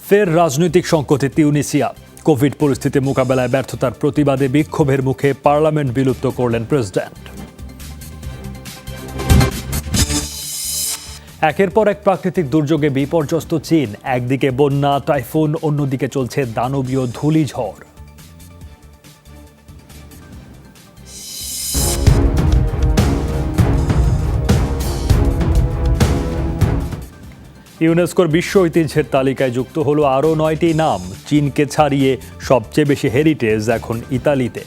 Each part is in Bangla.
ফের রাজনৈতিক সংকটে তিউনিসিয়া। কোভিড পরিস্থিতি মোকাবেলায় ব্যর্থতার প্রতিবাদে বিক্ষোভের মুখে পার্লামেন্ট বিলুপ্ত করলেন প্রেসিডেন্ট। একের পর এক প্রাকৃতিক দুর্যোগে বিপর্যস্ত চীন। একদিকে বন্যা, টাইফুন, অন্যদিকে চলছে দানবীয় ধূলিঝড়। ইউনেস্কোর বিশ্ব ঐতিহ্যের তালিকায় যুক্ত হলো আরও 9টি নাম। চীনকে ছাড়িয়ে সবচেয়ে বেশি হেরিটেজ এখন ইতালিতে।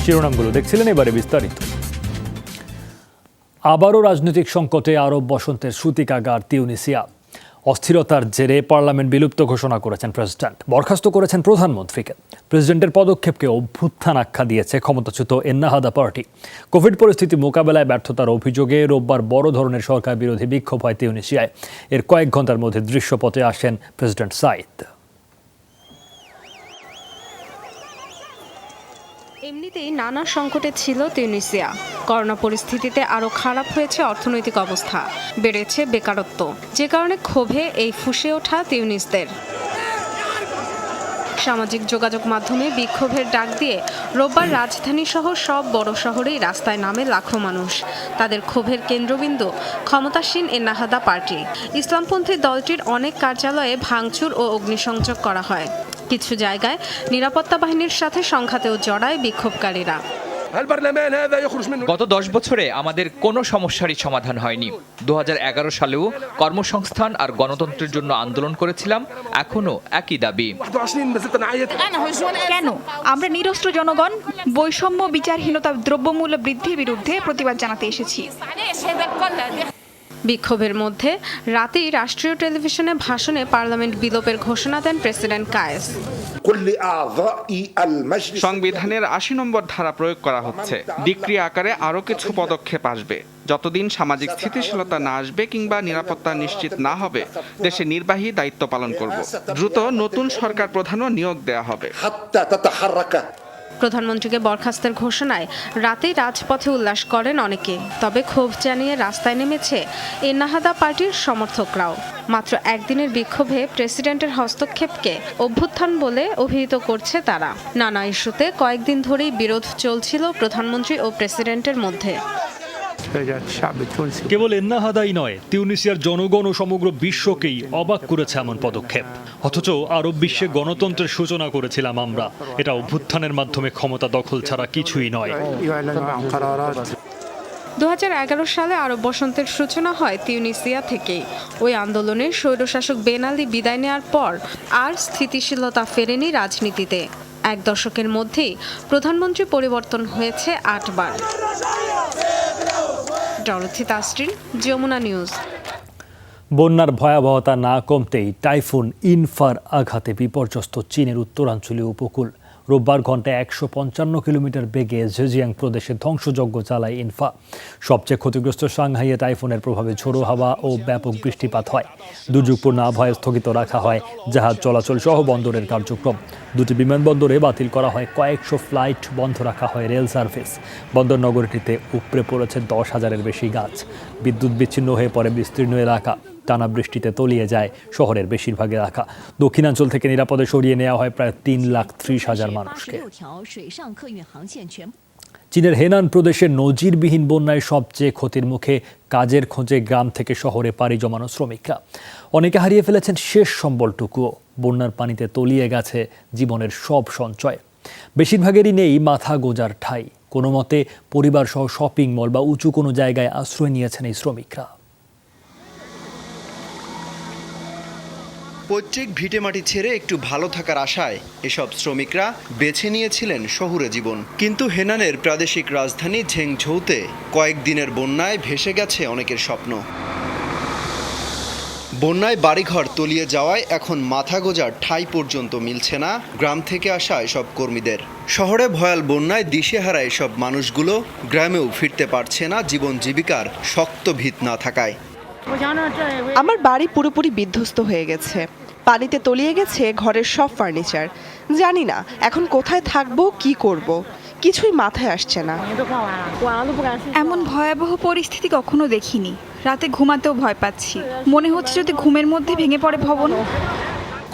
শিরোনামগুলো দেখছিলেন, এবারে বিস্তারিত। আবারও রাজনৈতিক সংকটে আরব বসন্তের সূতিকাগার তিউনিসিয়া। অস্থিরতার জেরে পার্লামেন্ট বিলুপ্ত ঘোষণা করেছেন প্রেসিডেন্ট, বরখাস্ত করেছেন প্রধানমন্ত্রীকে। প্রেসিডেন্টের পদক্ষেপকে অভ্যুত্থান আখ্যা দিয়েছে ক্ষমতাচ্যুত এন্নাহাদা পার্টি। কোভিড পরিস্থিতি মোকাবেলায় ব্যর্থতার অভিযোগে রোববার বড় ধরনের সরকার বিরোধী বিক্ষোভ হয় তিউনিসিয়ায়। এর কয়েক ঘন্টার মধ্যে দৃশ্যপটে আসেন প্রেসিডেন্ট সাইদ। এমনিতেই নানা সংকটে ছিল তিউনিসিয়া। করোনা পরিস্থিতিতে আরও খারাপ হয়েছে অর্থনৈতিক অবস্থা, বেড়েছে বেকারত্ব, যে কারণে ক্ষোভে এই ফুঁসে ওঠা তিউনিসদের। সামাজিক যোগাযোগ মাধ্যমে বিক্ষোভের ডাক দিয়ে রোববার রাজধানী সহ সব বড় শহরেই রাস্তায় নামে লাখো মানুষ। তাদের ক্ষোভের কেন্দ্রবিন্দু ক্ষমতাসীন এন্নাহাদা পার্টি। ইসলামপন্থী দলটির অনেক কার্যালয়ে ভাঙচুর ও অগ্নিসংযোগ করা হয়। কিছু জায়গায় নিরাপত্তা বাহিনীর সাথে সংঘাতেও জড়ায় বিক্ষোভকারীরা। গত 10 বছরে আমাদের কোনো সমস্যারই সমাধান হয়নি। 2011 সালেও কর্মসংস্থান আর গণতন্ত্রের জন্য আন্দোলন করেছিলাম, এখনো একই দাবি। কেন আমরা নিরস্ত্র জনগণ বৈষম্য, বিচারহীনতা, দ্রব্যমূল্য বৃদ্ধির বিরুদ্ধে প্রতিবাদ জানাতে এসেছি। বিক্ষোভের মধ্যে রাতেই রাষ্ট্রীয় টেলিভিশনে ভাষণে পার্লামেন্ট বিলোপের ঘোষণা দেন প্রেসিডেন্ট কায়েস। সংবিধানের 80 নম্বর ধারা প্রয়োগ করা হচ্ছে। ডিক্রি আকারে আরও কিছু পদক্ষেপ আসবে। যতদিন সামাজিক স্থিতিশীলতা না আসবে কিংবা নিরাপত্তা নিশ্চিত না হবে, দেশে নির্বাহী দায়িত্ব পালন করব। দ্রুত নতুন সরকার প্রধানও নিয়োগ দেয়া হবে। প্রধানমন্ত্রীকে বরখাস্তের ঘোষণায় রাতেই রাজপথে উল্লাস করেন অনেকে। তবে ক্ষোভ জানিয়ে রাস্তায় নেমেছে এন্নাহাদা পার্টির সমর্থকরাও। মাত্র একদিনের বিক্ষোভে প্রেসিডেন্টের হস্তক্ষেপকে অভ্যুত্থান বলে অভিহিত করছে তারা। নানা ইস্যুতে কয়েকদিন ধরেই বিরোধ চলছিল প্রধানমন্ত্রী ও প্রেসিডেন্টের মধ্যে। কেবল এন্নাহাদাই নয়, তিউনিসিয়ার জনগণ ও সমগ্র বিশ্বকেই অবাক করেছে এমন পদক্ষেপ। অথচ আরব বিশ্বে গণতন্ত্রের সূচনা করেছিলাম আমরা। এটা অভ্যুত্থানের মাধ্যমে ক্ষমতা দখল ছাড়া কিছুই নয়। 2011 সালে আরব বসন্তের সূচনা হয় তিউনিসিয়া থেকেই। ওই আন্দোলনে স্বৈরশাসক বেন আলী বিদায় নেওয়ার পর আর স্থিতিশীলতা ফেরেনি রাজনীতিতে। এক দশকের মধ্যেই প্রধানমন্ত্রী পরিবর্তন হয়েছে 8 বার। ডরথি তাসরিন, যমুনা নিউজ। বন্যার ভয়াবহতা না কমতেই টাইফুন ইনফার আঘাতে বিপর্যস্ত চীনের উত্তরাঞ্চলীয় উপকূল। রোববার ঘন্টায় 155 কিলোমিটার বেগে জেজিয়াং প্রদেশে ধ্বংসযজ্ঞ চালায় ইনফা। সবচেয়ে ক্ষতিগ্রস্ত সাংহাইয়ে টাইফুনের প্রভাবে ঝোড়ো হাওয়া ও ব্যাপক বৃষ্টিপাত হয়। দুর্যোগপূর্ণ আবহাওয়ায় স্থগিত রাখা হয় জাহাজ চলাচল সহ বন্দরের কার্যক্রম। 2টি বিমানবন্দরে বাতিল করা হয় কয়েকশো ফ্লাইট, বন্ধ রাখা হয় রেল সার্ভিস। বন্দর নগরীটিতে উপড়ে পড়েছে 10,000-এর বেশি গাছ। বিদ্যুৎ বিচ্ছিন্ন হয়ে পড়ে বিস্তীর্ণ এলাকা। টানা বৃষ্টিতে তলিয়ে যায় শহরের বেশিরভাগ এলাকা। দক্ষিণাঞ্চল থেকে নিরাপদে সরিয়ে নেওয়া হয় প্রায় 3,30,000 মানুষকে। চীনের হেনান প্রদেশে নজিরবিহীন বন্যায় সবচেয়ে ক্ষতির মুখে কাজের খোঁজে গ্রাম থেকে শহরে পাড়ি জমানো শ্রমিকরা। অনেকে হারিয়ে ফেলেছেন শেষ সম্বলটুকুও। বন্যার পানিতে তলিয়ে গেছে জীবনের সব সঞ্চয়। বেশিরভাগেরই নেই মাথা গোজার ঠাঁই। কোনো মতে পরিবার সহ শপিং মল বা উঁচু কোনো জায়গায় আশ্রয় নিয়েছেন এই শ্রমিকরা। পৈতৃক ভিটেমাটি ছেড়ে একটু ভালো থাকার আশায় এসব শ্রমিকরা বেছে নিয়েছিলেন শহুরে জীবন। কিন্তু হেনানের প্রাদেশিক রাজধানী ঝেংঝৌতে কয়েকদিনের বন্যায় ভেসে গেছে অনেকের স্বপ্ন। বন্যায় বাড়িঘর তলিয়ে যাওয়ায় এখন মাথা গোজার ঠাঁই পর্যন্ত মিলছে না গ্রাম থেকে আসা এসব কর্মীদের। শহরে ভয়াল বন্যায় দিশেহারা এসব মানুষগুলো গ্রামেও ফিরতে পারছে না জীবন জীবিকার শক্ত ভিত না থাকায়। আমার বাড়ি পুরোপুরি বিধ্বস্ত হয়ে গেছে, পানিতে তলিয়ে গেছে ঘরের সব ফার্নিচার। জানি না এখন কোথায় থাকবো, কি করব, কিছুই মাথায় আসছে না। এমন ভয়াবহ পরিস্থিতি কখনো দেখিনি। রাতে ঘুমাতেও ভয় পাচ্ছি, মনে হচ্ছে যদি ঘুমের মধ্যে ভেঙে পড়ে ভবন।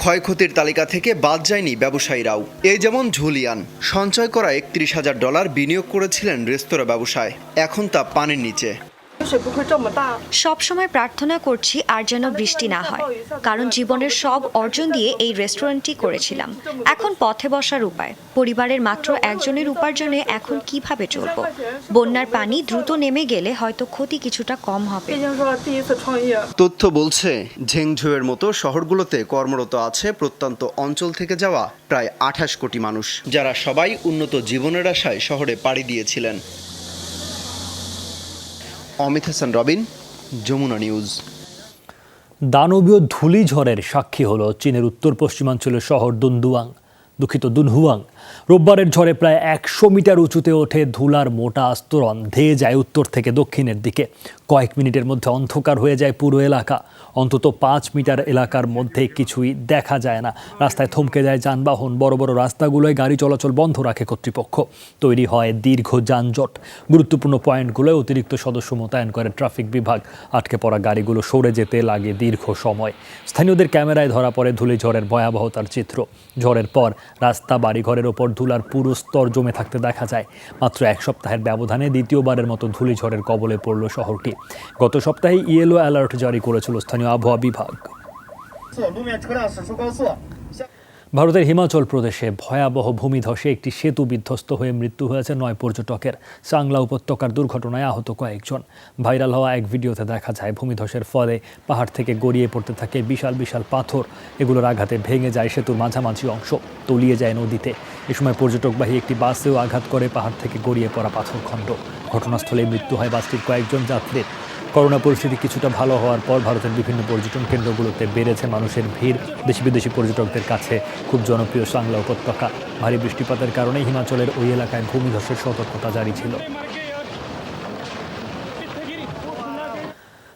ক্ষয়ক্ষতির তালিকা থেকে বাদ যায়নি ব্যবসায়ীরাও। এই যেমন ঝুলিয়ান, সঞ্চয় করা $31,000 বিনিয়োগ করেছিলেন রেস্তোরাঁ ব্যবসায়, এখন তা পানির নিচে। সব সময় প্রার্থনা করছি আর যেন বৃষ্টি না হয়, কারণ জীবনের সব অর্জন দিয়ে এই রেস্টুরেন্টটি করেছিলাম। এখন পথে বসার উপায়, পরিবারের মাত্র একজনের উপার্জনে এখন কিভাবে চলবো? বন্যার পানি দ্রুত নেমে গেলে হয়তো ক্ষতি কিছুটা কম হবে। তথ্য বলছে ঝেংঝুয়ের মতো শহরগুলোতে কর্মরত আছে প্রত্যন্ত অঞ্চল থেকে যাওয়া প্রায় 28 কোটি মানুষ, যারা সবাই উন্নত জীবনের আশায় শহরে পাড়ি দিয়েছিলেন। অমিত হাসান রবিন, যমুনা নিউজ। দানবীয় ধূলিঝড়ের সাক্ষী হলো চীনের উত্তর পশ্চিমাঞ্চলের শহর দুনহুয়াং। রোববারের ঝড়ে প্রায় 100 মিটার উঁচুতে ওঠে ধুলার মোটা আস্তরণ, ধেয়ে যায় উত্তর থেকে দক্ষিণের দিকে। কয়েক মিনিটের মধ্যে অন্ধকার হয়ে যায় পুরো এলাকা। অন্তত 5 মিটার এলাকার মধ্যে কিছুই দেখা যায় না। রাস্তায় থমকে যায় যানবাহন। বড় বড় রাস্তাগুলোয় গাড়ি চলাচল বন্ধ রাখে কর্তৃপক্ষ। তৈরি হয় দীর্ঘ যানজট। গুরুত্বপূর্ণ পয়েন্টগুলোয় অতিরিক্ত সদস্য মোতায়েন করে ট্রাফিক বিভাগ। আটকে পড়া গাড়িগুলো সরে যেতে লাগে দীর্ঘ সময়। স্থানীয়দের ক্যামেরায় ধরা পড়ে ধূলিঝড়ের ভয়াবহতার চিত্র। ঝড়ের পর রাস্তা, বাড়িঘরের ওপর ধুলার পুরো স্তর জমে থাকতে দেখা যায়। মাত্র 1 সপ্তাহের ব্যবধানে দ্বিতীয়বারের মতো ধূলিঝড়ের কবলে পড়ল শহরটি। গত সপ্তাহে ইয়েলো অ্যালার্ট জারি করেছিল স্থানীয় আবহাওয়া বিভাগ। ভারতের হিমাচল প্রদেশে ভয়াবহ ভূমিধসে একটি সেতু বিধ্বস্ত হয়ে মৃত্যু হয়েছে 9 পর্যটকের। চাংলা উপত্যকার দুর্ঘটনায় আহত কয়েকজন। ভাইরাল হওয়া এক ভিডিওতে দেখা যায় ভূমিধসের ফলে পাহাড় থেকে গড়িয়ে পড়তে থাকে বিশাল বিশাল পাথর। এগুলোর আঘাতে ভেঙে যায় সেতুর মাঝামাঝি অংশ, তলিয়ে যায় নদীতে। এ সময় পর্যটকবাহী একটি বাসেও আঘাত করে পাহাড় থেকে গড়িয়ে পড়া পাথরখণ্ড। ঘটনাস্থলে মৃত্যু হয় বাসটির কয়েকজন যাত্রীর। করোনা পরিস্থিতি কিছুটা ভালো হওয়ার পর ভারতের বিভিন্ন পর্যটন কেন্দ্রগুলোতে বেড়েছে মানুষের ভিড়। দেশি বিদেশি পর্যটকদের কাছে খুব জনপ্রিয় চাংলা উপত্যকা। ভারী বৃষ্টিপাতের কারণে হিমাচলের ওই এলাকায় ভূমিধসের সতর্কতা জারি ছিল।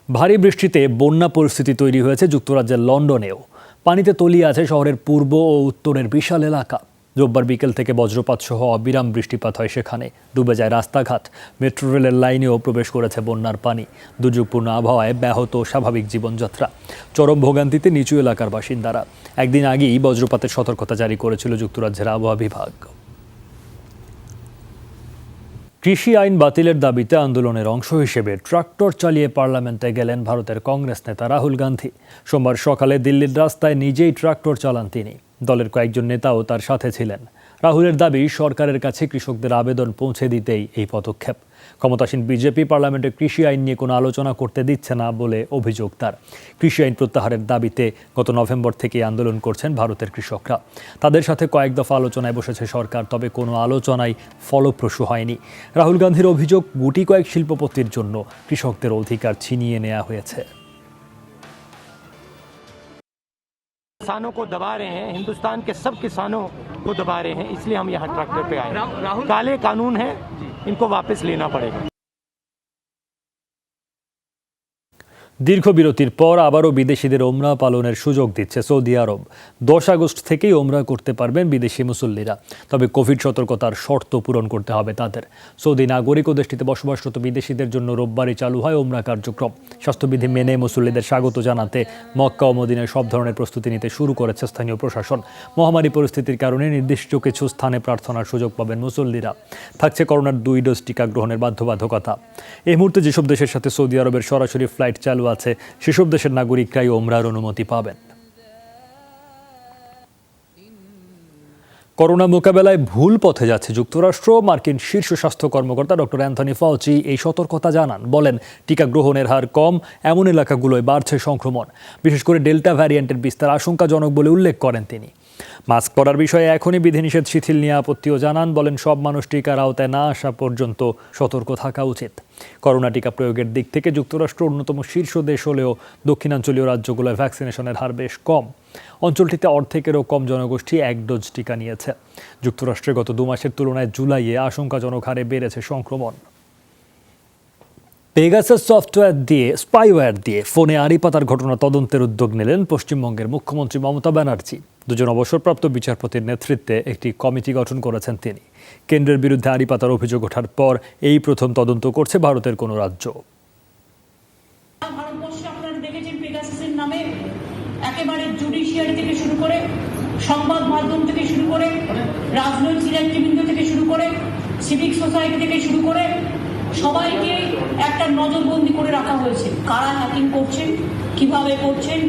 ভারী বৃষ্টিতে বন্যা পরিস্থিতি তৈরি হয়েছে যুক্তরাজ্যের লন্ডনেও। পানিতে তলিয়ে আছে শহরের পূর্ব ও উত্তরের বিশাল এলাকা। রোববার বিকেল থেকে বজ্রপাত সহ অবিরাম বৃষ্টিপাত হয় সেখানে। ডুবে যায় রাস্তাঘাট। মেট্রো রেলের লাইনেও প্রবেশ করেছে বন্যার পানি। দুর্যোগপূর্ণ আবহাওয়ায় ব্যাহত স্বাভাবিক জীবনযাত্রা। চরম ভোগান্তিতে নিচু এলাকার বাসিন্দারা। একদিন আগেই বজ্রপাতের সতর্কতা জারি করেছিল যুক্তরাজ্যের আবহাওয়া বিভাগ। কৃষি আইন বাতিলের দাবিতে আন্দোলনের অংশ হিসেবে ট্রাক্টর চালিয়ে পার্লামেন্টে গেলেন ভারতের কংগ্রেস নেতা রাহুল গান্ধী। সোমবার সকালে দিল্লির রাস্তায় নিজেই ট্রাক্টর চালান তিনি। দলের কয়েকজন নেতাও তার সাথে ছিলেন। রাহুলের দাবি, সরকারের কাছে কৃষকদের আবেদন পৌঁছে দিতেই এই পদক্ষেপ। ক্ষমতাসীন বিজেপি পার্লামেন্টে কৃষি আইন নিয়ে কোনো আলোচনা করতে দিচ্ছে না বলে অভিযোগ তার। কৃষি আইন প্রত্যাহারের দাবিতে গত নভেম্বর থেকে আন্দোলন করছেন ভারতের কৃষকরা। তাদের সাথে কয়েক দফা আলোচনায় বসেছে সরকার, তবে কোনো আলোচনাই ফলপ্রসূ হয়নি। রাহুল গান্ধীর অভিযোগ, গুটি কয়েক শিল্পপতির জন্য কৃষকদের অধিকার ছিনিয়ে নেওয়া হয়েছে। किसानों को दबा रहे हैं, हिंदुस्तान के सब किसानों को दबा रहे हैं, इसलिए हम यहाँ ट्रैक्टर पे आए। काले कानून है, इनको वापस लेना पड़ेगा। দীর্ঘ বিরতির পর আবারও বিদেশিদের ওমরা পালনের সুযোগ দিচ্ছে সৌদি আরব। 10 আগস্ট থেকেই ওমরা করতে পারবেন বিদেশি মুসল্লিরা, তবে কোভিড সতর্কতার শর্ত পূরণ করতে হবে তাদের। সৌদি নাগরিক ও দেশটিতে বসবাসরত বিদেশিদের জন্য রোববারই চালু হয় ওমরা কার্যক্রম। স্বাস্থ্যবিধি মেনে মুসল্লিদের স্বাগত জানাতে মক্কা ও মদিনায় সব ধরনের প্রস্তুতি নিতে শুরু করেছে স্থানীয় প্রশাসন। মহামারী পরিস্থিতির কারণে নির্দিষ্ট কিছু স্থানে প্রার্থনার সুযোগ পাবেন মুসল্লিরা। থাকছে করোনার 2 ডোজ টিকা গ্রহণের বাধ্যবাধকতা। এই মুহূর্তে যেসব দেশের সাথে সৌদি আরবের সরাসরি ফ্লাইট চালু আছে, সেসব দেশের নাগরিকরাই ওমরার অনুমতি পাবেন। করোনা মোকাবেলায় ভুল পথে যাচ্ছে যুক্তরাষ্ট্র। মার্কিন শীর্ষ স্বাস্থ্য কর্মকর্তা ডক্টর অ্যান্থনি ফাউচি এই সতর্কতা জানান। বলেন, টিকা গ্রহণের হার কম এমন এলাকাগুলোয় বাড়ছে সংক্রমণ। বিশেষ করে ডেল্টা ভ্যারিয়েন্টের বিস্তার আশঙ্কাজনক বলে উল্লেখ করেন তিনি। মাস্ক পরার বিষয়ে এখনই বিধিনিষেধ শিথিল নিয়ে আপত্তিও জানান। বলেন, সব মানুষ টিকার আওতায় না আসা পর্যন্ত সতর্ক থাকা উচিত। করোনা টিকা প্রয়োগের দিক থেকে যুক্তরাষ্ট্র অন্যতম শীর্ষ দেশ হলেও দক্ষিণাঞ্চলীয় রাজ্যগুলোয় ভ্যাকসিনেশনের হার বেশ কম। অঞ্চলটিতে অর্ধেকেরও কম জনগোষ্ঠী 1 ডোজ টিকা নিয়েছে। যুক্তরাষ্ট্রে গত 2 মাসের তুলনায় জুলাইয়ে আশঙ্কাজনক হারে বেড়েছে সংক্রমণ। পেগাসাস সফটওয়্যার দিয়ে স্পাইওয়্যার দিয়ে ফোনে আড়ি পাতার ঘটনা তদন্তের উদ্যোগ নিলেন পশ্চিমবঙ্গের মুখ্যমন্ত্রী মমতা ব্যানার্জি। দুজন অবসরপ্রাপ্ত বিচারপতির নেতৃত্বে একটি কমিটি গঠন করেছেন তিনি। কেন্দ্রের বিরুদ্ধে আড়ি পাতার অভিযোগ ওঠার পর এই প্রথম তদন্ত করছে ভারতের কোনো রাজ্য। ভারতবর্ষে আপনারা দেখেছেন পেগাসাসের নামে একেবারে জুডিশিয়ারি থেকে শুরু করে সংবাদ মাধ্যম থেকে শুরু করে রাজনৈতিক নেতৃবৃন্দ থেকে শুরু করে সিভিক সোসাইটি থেকে শুরু করে সবাইকে একটা নজরবন্দি করে রাখা হয়েছে। কারা হ্যাকিং করছেন, কিভাবে করছেন,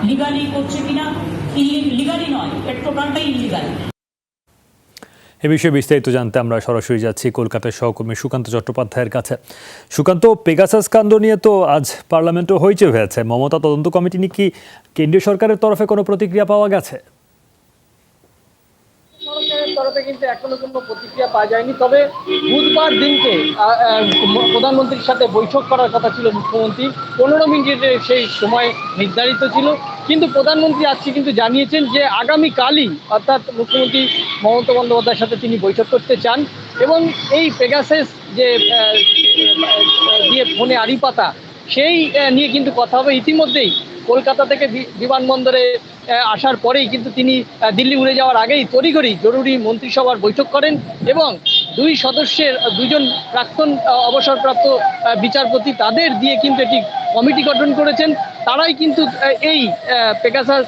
লিগালি করছে কিনা, লিগালি নয়, এর টোটালটাই ইলিগাল। এ বিষয়ে বিস্তারিত জানতে আমরা সরাসরি যাচ্ছি কলকাতার সহকর্মী সুকান্ত চট্টোপাধ্যায়ের কাছে। সুকান্ত, পেগাসাস কাণ্ড নিয়ে তো আজ পার্লামেন্টও হইচই হয়েছে। মমতা তদন্ত কমিটি নিয়ে কি কেন্দ্রীয় সরকারের তরফে কোনো প্রতিক্রিয়া পাওয়া গেছে? সরকারের তরফে কিন্তু এখনো কোনো প্রতিক্রিয়া পাওয়া যায়নি। তবে বুধবার দিনকে প্রধানমন্ত্রীর সাথে বৈঠক করার কথা ছিল মুখ্যমন্ত্রী। 15 মিনিটের সেই সময় নির্ধারিত ছিল, কিন্তু প্রধানমন্ত্রী আজকে কিন্তু জানিয়েছেন যে আগামীকালই অর্থাৎ মুখ্যমন্ত্রী মমতা বন্দ্যোপাধ্যায়ের সাথে তিনি বৈঠক করতে চান এবং এই পেগাসাস যে দিয়ে ফোনে আড়ি পাতা সেই নিয়ে কিন্তু কথা হবে। ইতিমধ্যেই কলকাতা থেকে বিমানবন্দরে আসার পরেই কিন্তু তিনি দিল্লি উড়ে যাওয়ার আগেই তড়িঘড়ি জরুরি মন্ত্রিসভার বৈঠক করেন এবং দুজন প্রাক্তন অবসরপ্রাপ্ত বিচারপতি তাদের দিয়ে কিন্তু একটি কমিটি গঠন করেছেন। তারাই কিন্তু এই পেগাসাস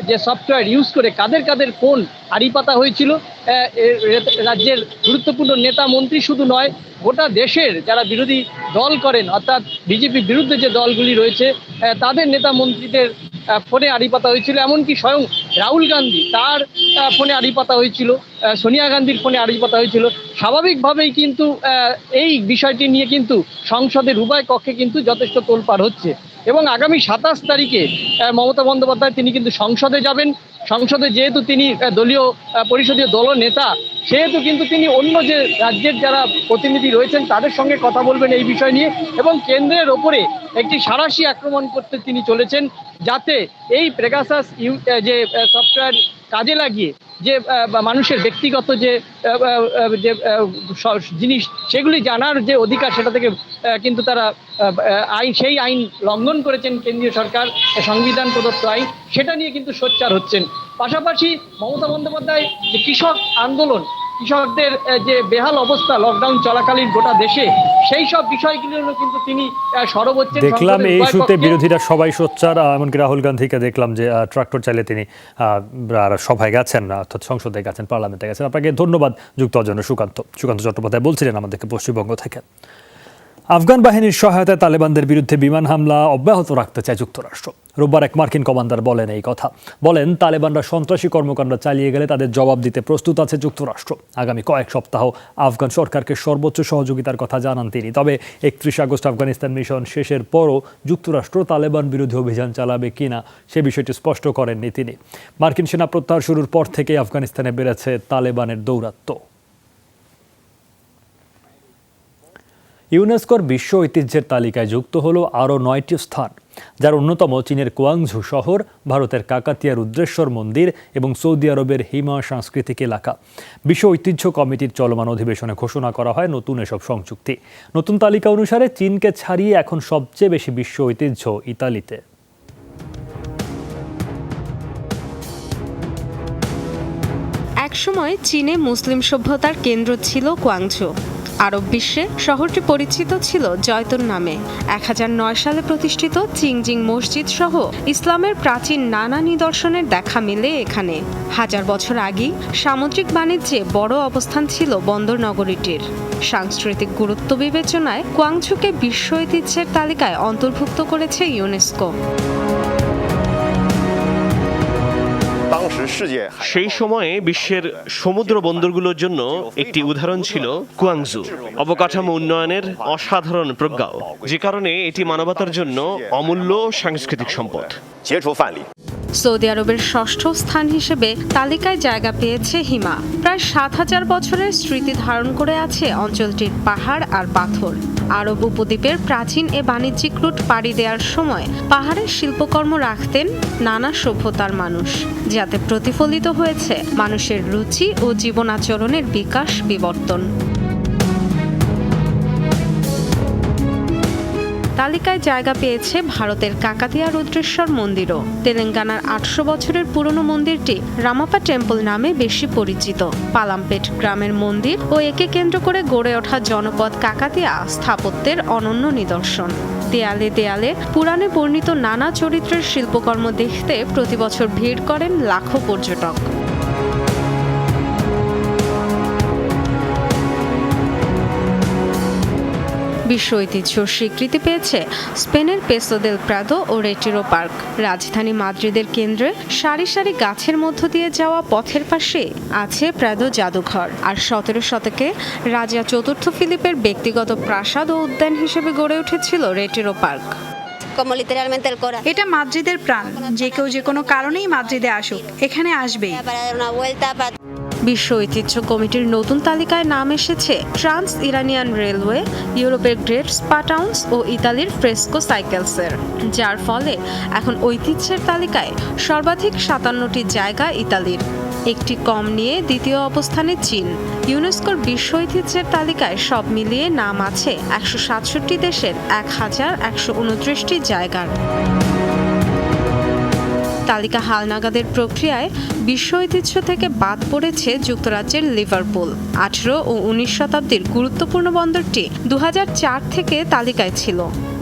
যে সফটওয়্যার ইউজ করে কাদের কাদের ফোন আড়ি পাতা হয়েছিল, রাজ্যের গুরুত্বপূর্ণ নেতা মন্ত্রী শুধু নয়, গোটা দেশের যারা বিরোধী দল করেন অর্থাৎ বিজেপির বিরুদ্ধে যে দলগুলি রয়েছে তাদের নেতা মন্ত্রীদের ফোনে আড়ি পাতা হয়েছিল। এমনকি স্বয়ং রাহুল গান্ধী তার ফোনে আড়ি পাতা হয়েছিল, সোনিয়া গান্ধীর ফোনে আড়ি পাতা হয়েছিল। স্বাভাবিকভাবেই কিন্তু এই বিষয়টি নিয়ে কিন্তু সংসদের উভয় কক্ষে কিন্তু যথেষ্ট তোলপাড় হচ্ছে এবং আগামী 27 তারিখে মমতা বন্দ্যোপাধ্যায় তিনি কিন্তু সংসদে যাবেন। সংসদে যেহেতু তিনি দলীয় পরিষদীয় দলনেতা, সেহেতু কিন্তু তিনি অন্য যে রাজ্যের যারা প্রতিনিধি রয়েছেন তাদের সঙ্গে কথা বলবেন এই বিষয় নিয়ে এবং কেন্দ্রের ওপরে একটি সাঁড়াশি আক্রমণ করতে তিনি চলেছেন, যাতে এই পেগাসাস যে সফটওয়্যার কাজে লাগিয়ে যে মানুষের ব্যক্তিগত যে জিনিস সেগুলি জানার যে অধিকার সেটা থেকে কিন্তু তারা সেই আইন লঙ্ঘন করেছেন কেন্দ্রীয় সরকার, সংবিধান প্রদত্ত আইন, সেটা নিয়ে কিন্তু সোচ্চার হচ্ছেন। পাশাপাশি মমতা বন্দ্যোপাধ্যায় যে কৃষক আন্দোলন, কৃষকদের যে বেহাল অবস্থা লকডাউন চলাকালীন গোটা দেশে, সেই সব বিষয়গুলো কিন্তু তিনি সরব হচ্ছেন। দেখলাম এই ইস্যুতে বিরোধীরা সবাই সোচ্চার, এমনকি রাহুল গান্ধীকে দেখলাম যে ট্রাক্টর চালিয়ে তিনি সভায় গেছেন, অর্থাৎ সংসদে গেছেন, পার্লামেন্টে গেছেন। আপনাকে ধন্যবাদ যুক্ত হওয়ার জন্য সুকান্ত চট্টোপাধ্যায় বলছিলেন আমাদেরকে পশ্চিমবঙ্গ থেকে। আফগান বাহিনীর সহায়তায় তালেবানদের বিরুদ্ধে বিমান হামলা অব্যাহত রাখতে চায় যুক্তরাষ্ট্র। রোববার এক মার্কিন কমান্ডার বলেন এই কথা। বলেন, তালেবানরা সন্ত্রাসী কর্মকাণ্ড চালিয়ে গেলে তাদের জবাব দিতে প্রস্তুত আছে যুক্তরাষ্ট্র। আগামী কয়েক সপ্তাহ আফগান সরকারকে সর্বোচ্চ সহযোগিতার কথা জানান তিনি। তবে 31 আগস্ট আফগানিস্তান মিশন শেষের পরও যুক্তরাষ্ট্র তালেবান বিরোধী অভিযান চালাবে কিনা সে বিষয়টি স্পষ্ট করেননি তিনি। মার্কিন সেনা প্রত্যাহার শুরুর পর থেকে আফগানিস্তানে বেড়েছে তালেবানের দৌরাত্ম্য। ইউনেস্কোর বিশ্ব ঐতিহ্যের তালিকায় যুক্ত হলো আরও 9টি স্থান, যার অন্যতম চীনের কোয়াংঝু শহর, ভারতের কাকাতিয়া রুদ্রেশ্বর মন্দির এবং সৌদি আরবের হিমা সাংস্কৃতিক এলাকা। বিশ্ব ঐতিহ্য কমিটির চলমান অধিবেশনে ঘোষণা করা হয় নতুন এসব সংযুক্তি। নতুন তালিকা অনুসারে চীনকে ছাড়িয়ে এখন সবচেয়ে বেশি বিশ্ব ঐতিহ্য ইতালিতে। একসময় চীনে মুসলিম সভ্যতার কেন্দ্র ছিল কোয়াংঝু। আরব বিশ্বে শহরটি পরিচিত ছিল জয়তুন নামে। 1009 সালে প্রতিষ্ঠিত চিংজিং মসজিদ সহ ইসলামের প্রাচীন নানা নিদর্শনের দেখা মেলে এখানে। 1000 বছর আগেই সামুদ্রিক বাণিজ্যে বড় অবস্থান ছিল বন্দর নগরীটির। সাংস্কৃতিক গুরুত্ব বিবেচনায় কোয়াংঝুকে বিশ্ব ঐতিহ্যের তালিকায় অন্তর্ভুক্ত করেছে ইউনেস্কো। সেই সময়ে বিশ্বের সমুদ্র বন্দরগুলোর জন্য একটি উদাহরণ ছিল কোয়াংঝু। অবকাঠামো উন্নয়নের অসাধারণ প্রজ্ঞাও, যে কারণে এটি মানবতার জন্য অমূল্য সাংস্কৃতিক সম্পদ। সৌদি আরবের 6ষ্ঠ স্থান হিসেবে তালিকায় জায়গা পেয়েছে হিমা। প্রায় 7000 বছরের স্মৃতি ধারণ করে আছে অঞ্চলটির পাহাড় আর পাথর। আরব উপদ্বীপের প্রাচীন এ বাণিজ্যিক রুট পাড়ি দেওয়ার সময় পাহাড়ের শিল্পকর্ম রাখতেন নানা সভ্যতার মানুষ, যাতে প্রতিফলিত হয়েছে মানুষের রুচি ও জীবনাচরণের বিকাশ বিবর্তন। তালিকায় জায়গা পেয়েছে ভারতের কাকাতিয়া রুদ্রেশ্বর মন্দিরও। তেলেঙ্গানার 800 বছরের পুরনো মন্দিরটি রামাপা টেম্পল নামে বেশি পরিচিত। পালামপেট গ্রামের মন্দির ও একে কেন্দ্র করে গড়ে ওঠা জনপদ কাকাতিয়া স্থাপত্যের অনন্য নিদর্শন। দেয়ালে দেয়ালে পুরাণে বর্ণিত নানা চরিত্রের শিল্পকর্ম দেখতে প্রতিবছর ভিড় করেন লাখো পর্যটক। বিশ্ব ঐতিহ্য স্বীকৃতি পেয়েছে স্পেনের পেসো দেল প্রাদো ও রেটিরো পার্ক। রাজধানী মাদ্রিদের কেন্দ্রে সারি সারি গাছের মধ্য দিয়ে যাওয়া পথের পাশে আছে প্রাদো জাদুঘর। আর 17 শতকে রাজা চতুর্থ ফিলিপের ব্যক্তিগত প্রাসাদ ও উদ্যান হিসেবে গড়ে উঠেছিল রেটিরো পার্ক। এটা মাদ্রিদের প্রাণ। যে কেউ যে কোনো কারণেই মাদ্রিদে আসুক, এখানে আসবেই। বিশ্ব ঐতিহ্য কমিটির নতুন তালিকায় নাম এসেছে ট্রান্স ইরানিয়ান রেলওয়ে, ইউরোপের গ্রেট স্পা টাউন্স ও ইতালির ফ্রেস্কো সাইকেলসের, যার ফলে এখন ঐতিহ্যের তালিকায় সর্বাধিক 57টি জায়গা ইতালির। একটি কম নিয়ে দ্বিতীয় অবস্থানে চীন। ইউনেস্কোর বিশ্ব ঐতিহ্যের তালিকায় সব মিলিয়ে নাম আছে 167 দেশের 1129টি জায়গার। তালিকা হালনাগাদের প্রক্রিয়ায় বিশ্ব ঐতিহ্য থেকে বাদ পড়েছে যুক্তরাজ্যের লিভারপুল। 18 ও 19 শতাব্দীর গুরুত্বপূর্ণ বন্দরটি 2004 থেকে তালিকায় ছিল।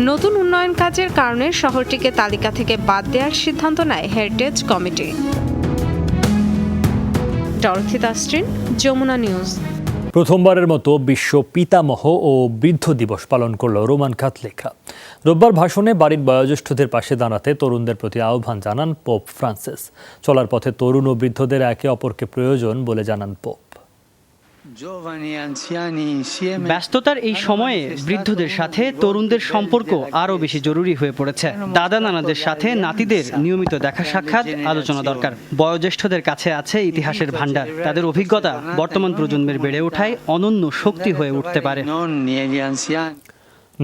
নতুন উন্নয়ন কাজের কারণে শহরটিকে তালিকা থেকে বাদ দেওয়ার সিদ্ধান্ত নেয় heritage committee. Dorothy Tasrin, Jamuna news. প্রথমবারের মতো বিশ্ব পিতামহ ও বৃদ্ধ দিবস পালন করল রোমান ক্যাথলিকরা। রোববার ভাষণে বাড়ির বয়োজ্যেষ্ঠদের পাশে দাঁড়াতে তরুণদের প্রতি আহ্বান জানান পোপ ফ্রান্সিস। চলার পথে তরুণ ও বৃদ্ধদের একে অপরকে প্রয়োজন বলে জানান পোপ। ব্যস্ততার এই সময়ে বৃদ্ধদের সাথে তরুণদের সম্পর্ক আরও বেশি জরুরি হয়ে পড়েছে। দাদা নানাদের সাথে নাতিদের নিয়মিত দেখা সাক্ষাৎ, আলোচনা দরকার। বয়োজ্যেষ্ঠদের কাছে আছে ইতিহাসের ভাণ্ডার। তাদের অভিজ্ঞতা বর্তমান প্রজন্মের বেড়ে ওঠায় অনন্য শক্তি হয়ে উঠতে পারে।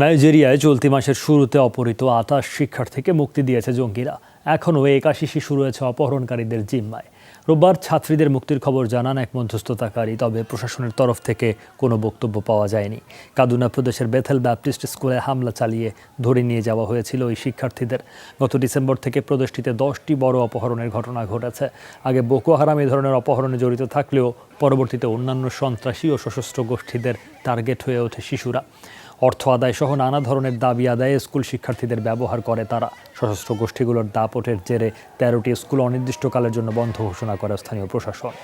নাইজেরিয়ায় চলতি মাসের শুরুতে অপহৃত 28 শিক্ষার্থীকে মুক্তি দিয়েছে জঙ্গিরা। এখনও 81 শিশু রয়েছে অপহরণকারীদের জিম্মায়। রোববার ছাত্রীদের মুক্তির খবর জানান এক মধ্যস্থতাকারী, তবে প্রশাসনের তরফ থেকে কোনো বক্তব্য পাওয়া যায়নি। কাদুনা প্রদেশের বেথেল ব্যাপটিস্ট স্কুলে হামলা চালিয়ে ধরে নিয়ে যাওয়া হয়েছিল ওই শিক্ষার্থীদের। গত ডিসেম্বর থেকে প্রদেশটিতে 10টি বড় অপহরণের ঘটনা ঘটেছে। আগে বোকো হারাম এই ধরনের অপহরণে জড়িত থাকলেও পরবর্তীতে অন্যান্য সন্ত্রাসী ও সশস্ত্র গোষ্ঠীদের টার্গেট হয়ে ওঠে শিশুরা। অর্থ আদায় সহ নানা ধরনের দাবি আদায়ে স্কুল শিক্ষার্থীদের ব্যবহার করে তারা। সশস্ত্র গোষ্ঠীগুলোর দাপটের জেরে 13টি স্কুল অনির্দিষ্টকালের জন্য বন্ধ ঘোষণা করে স্থানীয় প্রশাসন।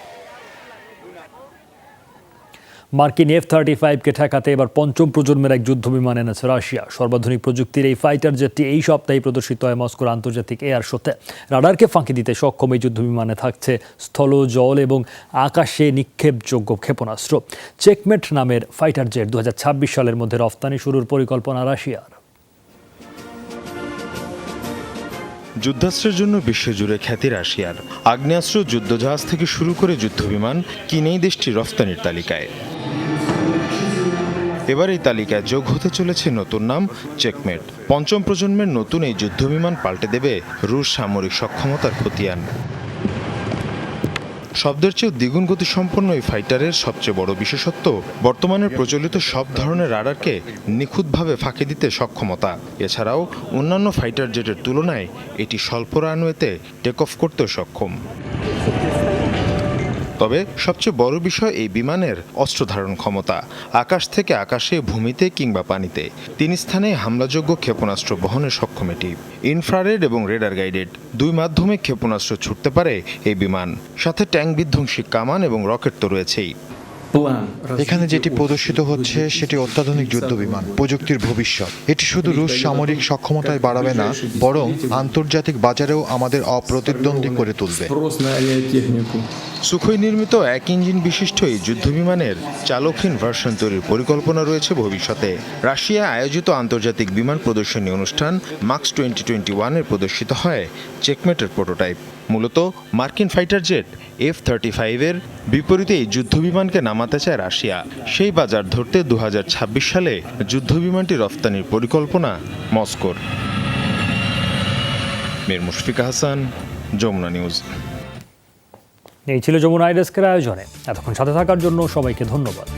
মার্কিন F-35কে ঠেকাতে এবার পঞ্চম প্রজন্মের এক যুদ্ধ বিমান এনেছে রাশিয়া। সর্বাধুনিক প্রযুক্তির এই ফাইটার জেটটি এই সপ্তাহে প্রদর্শিত হয় মস্কোর আন্তর্জাতিক এয়ার শোতে। রাডারকে ফাঁকি দিতে সক্ষম এই যুদ্ধ বিমানে থাকছে স্থল, জল এবং আকাশে নিক্ষেপযোগ্য ক্ষেপণাস্ত্র। চেকমেট নামের ফাইটার জেট 2026 সালের মধ্যে রফতানি শুরুর পরিকল্পনা রাশিয়ার। যুদ্ধাস্ত্রের জন্য বিশ্বজুড়ে খ্যাতি রাশিয়ার। আগ্নেয়াস্ত্র, যুদ্ধজাহাজ থেকে শুরু করে যুদ্ধবিমান কিনেই দেশটি রফতানির তালিকায়। এবার এই তালিকায় যোগ হতে চলেছে নতুন নাম চেকমেট। পঞ্চম প্রজন্মের নতুন এই যুদ্ধবিমান পাল্টে দেবে রুশ সামরিক সক্ষমতার খতিয়ান। শব্দের চেয়েও দ্বিগুণ গতিসম্পন্ন এই ফাইটারের সবচেয়ে বড় বিশেষত্ব বর্তমানের প্রচলিত সব ধরনের রাডারকে নিখুঁতভাবে ফাঁকি দিতে সক্ষমতা। এছাড়াও অন্যান্য ফাইটার জেটের তুলনায় এটি স্বল্প রানওয়েতে টেক অফ করতেও সক্ষম। তবে সবচেয়ে বড় বিষয় এই বিমানের অস্ত্র ধারণ ক্ষমতা। আকাশ থেকে আকাশে, ভূমিতে কিংবা পানিতে 3 স্থানে হামলাযোগ্য ক্ষেপণাস্ত্র বহনে সক্ষম এটি। ইনফ্রারেড এবং রেডার গাইডেড 2 মাধ্যমে ক্ষেপণাস্ত্র ছুটতে পারে এই বিমান। সাথে ট্যাঙ্ক বিধ্বংসী কামান এবং রকেট তো রয়েছেই। এখানে যেটি প্রদর্শিত হচ্ছে সেটি অত্যাধুনিক যুদ্ধ বিমান, প্রযুক্তির ভবিষ্যৎ। এটি শুধু রুশ সামরিক সক্ষমতায় বাড়াবে না, বরং আন্তর্জাতিক বাজারেও আমাদের অপ্রতিদ্বন্দ্বী করে তুলবে। সুখোই নির্মিত 1 ইঞ্জিন বিশিষ্ট এই যুদ্ধবিমানের চালকহীন ভার্সন তৈরির পরিকল্পনা রয়েছে ভবিষ্যতে। রাশিয়া আয়োজিত আন্তর্জাতিক বিমান প্রদর্শনী অনুষ্ঠান মাক্স 2021-এর প্রদর্শিত হয় চেকমেটের প্রোটোটাইপ। মূলত মার্কিন ফাইটার জেট F-35-এর বিপরীতে এই যুদ্ধবিমানকে নামাতে চায় রাশিয়া। সেই বাজার ধরতে 2026 সালে যুদ্ধবিমানটি রফতানির পরিকল্পনা মস্কোর। মীর মুশফিকা হাসান, যমুনা নিউজ। এই ছিল যমুনা ডেস্কের আয়োজনে। এতক্ষণ সাথে থাকার জন্য সবাইকে ধন্যবাদ।